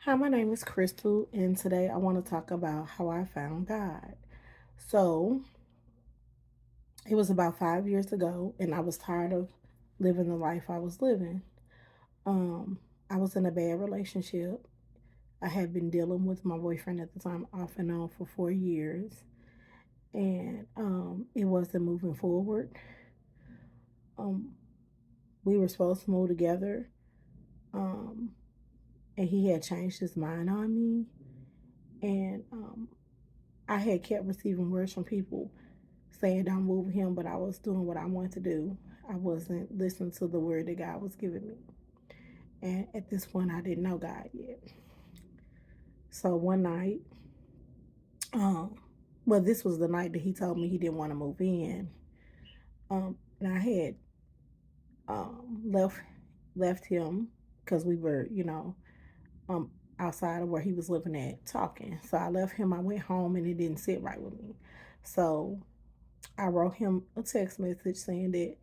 Hi, my name is Crystal, and today I want to talk about how I found God. So, it was about 5 years ago, and I was tired of living the life I was living. Um, I was in a bad relationship. I had been dealing with my boyfriend at the time off and on for 4 years, and it wasn't moving forward. Um, we were supposed to move together, um, and he had changed his mind on me, and I had kept receiving words from people saying don't move him, but I was doing what I wanted to do. I wasn't listening to the word that God was giving me. And at this point, I didn't know God yet. So one night, um, well, this was the night that he told me he didn't want to move in. And I had left him because we were, um, outside of where he was living at talking. So I left him. I went home, and it didn't sit right with me. So I wrote him a text message saying that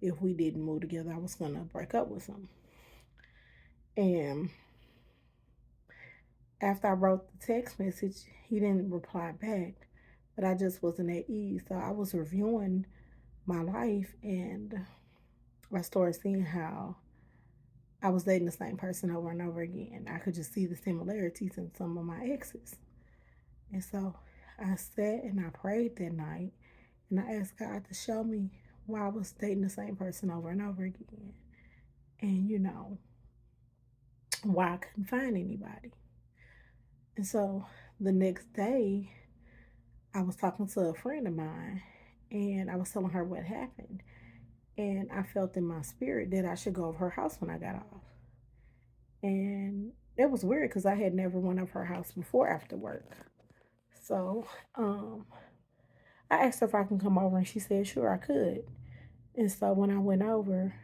if we didn't move together, I was gonna break up with him. And after I wrote the text message, he didn't reply back, but I just wasn't at ease. So I was reviewing my life, and I started seeing how I was dating the same person over and over again. I could just see the similarities in some of my exes. And so I sat and I prayed that night, and I asked God to show me why I was dating the same person over and over again. And why I couldn't find anybody. And so the next day, I was talking to a friend of mine, and I was telling her what happened. And I felt in my spirit that I should go over her house when I got off. And it was weird because I had never went over her house before after work. So um, I asked her if I can come over, and she said, sure, I could. And so when I went over,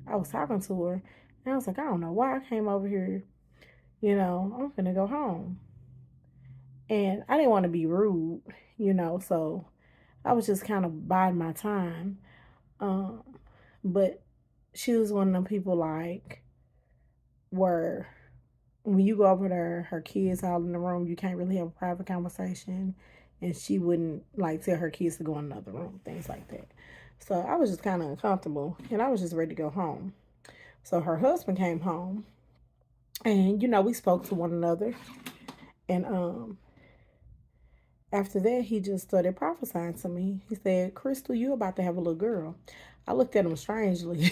I was talking to her, and I was like, I don't know why I came over here. I'm going to go home. And I didn't want to be rude, so I was just kind of biding my time. Um, but she was one of them people like where when you go over there, her kids all in the room, you can't really have a private conversation. And she wouldn't like tell her kids to go in another room, things like that. So I was just kind of uncomfortable, and I was just ready to go home. So her husband came home, and we spoke to one another. And after that, he just started prophesying to me. He said, Crystal, you about to have a little girl. I looked at him strangely.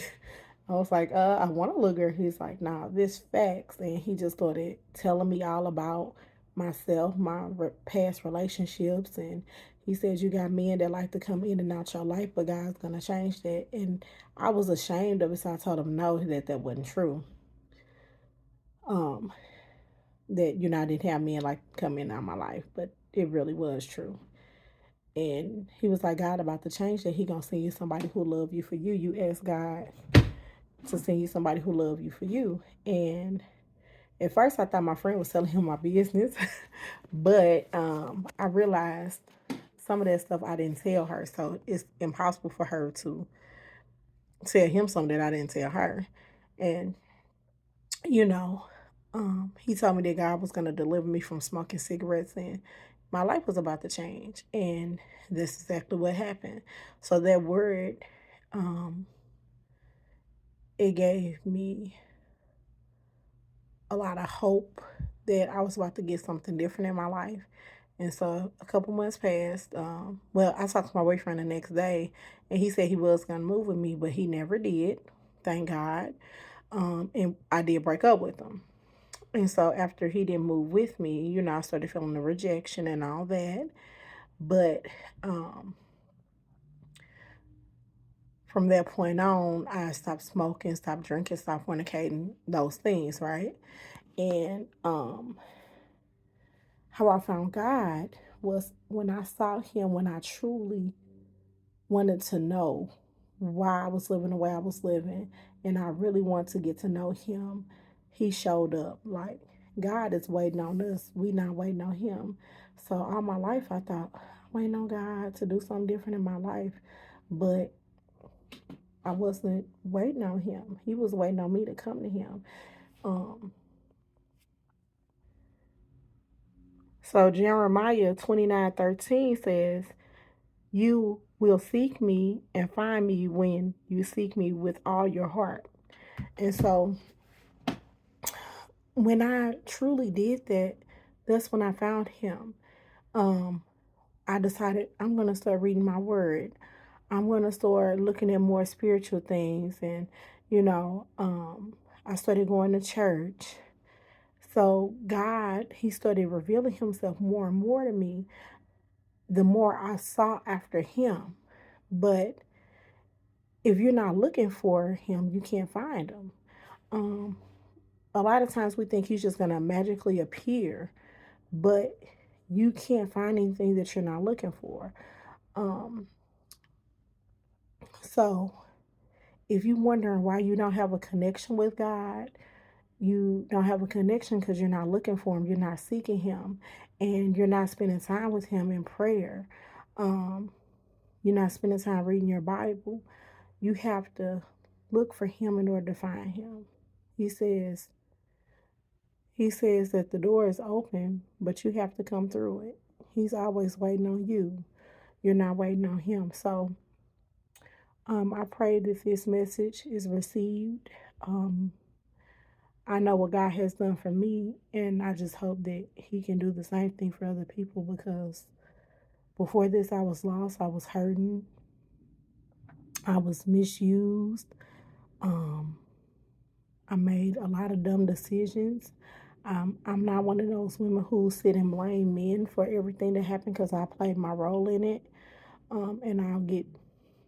I was like, I want a little girl. He's like, nah, this facts. And he just started telling me all about myself, my past relationships. And he said, you got men that like to come in and out your life, but God's going to change that. And I was ashamed of it. So I told him no, that wasn't true. Um, that, I didn't have men like come in and out my life, but it really was true. And he was like, God about to change that. He gonna send you somebody who love you for you. You ask God to send you somebody who love you for you. And at first I thought my friend was telling him my business, but I realized some of that stuff I didn't tell her. So it's impossible for her to tell him something that I didn't tell her. And you know, he told me that God was gonna deliver me from smoking cigarettes, and my life was about to change. And that's exactly what happened. So that word, um, it gave me a lot of hope that I was about to get something different in my life. And so a couple months passed. Well, I talked to my boyfriend the next day, and he said he was gonna move with me, but he never did. Thank God. And I did break up with him. And so after he didn't move with me, I started feeling the rejection and all that. But um, from that point on, I stopped smoking, stopped drinking, stopped fornicating, those things, right? And how I found God was when I saw Him, when I truly wanted to know why I was living the way I was living, and I really wanted to get to know Him. He showed up. Like, God is waiting on us. We not waiting on Him. So all my life I thought, I'm waiting on God to do something different in my life. But I wasn't waiting on Him. He was waiting on me to come to Him. Um, So Jeremiah 29:13 says, "You will seek me and find me when you seek me with all your heart." And so when I truly did that, that's when I found him. Um, I decided I'm going to start reading my word. I'm going to start looking at more spiritual things. And, I started going to church. So God, he started revealing himself more and more to me the more I sought after him. But if you're not looking for him, you can't find him. Um, a lot of times we think he's just going to magically appear, but you can't find anything that you're not looking for. Um, so if you're wondering why you don't have a connection with God, you don't have a connection because you're not looking for him, you're not seeking him, and you're not spending time with him in prayer. Um, you're not spending time reading your Bible. You have to look for him in order to find him. He says, he says that the door is open, but you have to come through it. He's always waiting on you. You're not waiting on him. So I pray that this message is received. Um, I know what God has done for me, and I just hope that he can do the same thing for other people, because before this, I was lost, I was hurting, I was misused. Um, I made a lot of dumb decisions. I'm not one of those women who sit and blame men for everything that happened, because I played my role in it. And I'll get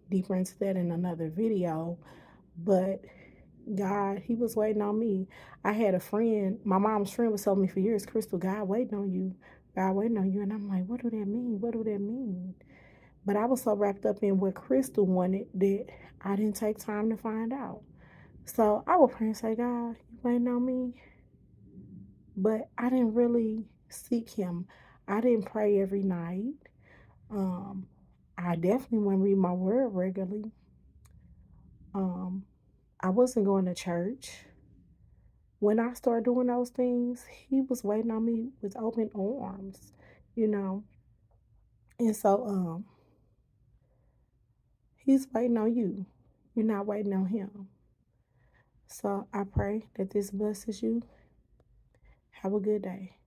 deeper into that in another video. But God, he was waiting on me. I had a friend, my mom's friend was telling me for years, "Crystal, God waiting on you. God waiting on you." And I'm like, what do that mean? What do that mean? But I was so wrapped up in what Crystal wanted that I didn't take time to find out. So I would pray and say, "God, you waiting on me?" But I didn't really seek him. I didn't pray every night. Um, I definitely wouldn't read my word regularly. Um, I wasn't going to church. When I started doing those things, he was waiting on me with open arms, you know. And so he's waiting on you. You're not waiting on him. So I pray that this blesses you. Have a good day.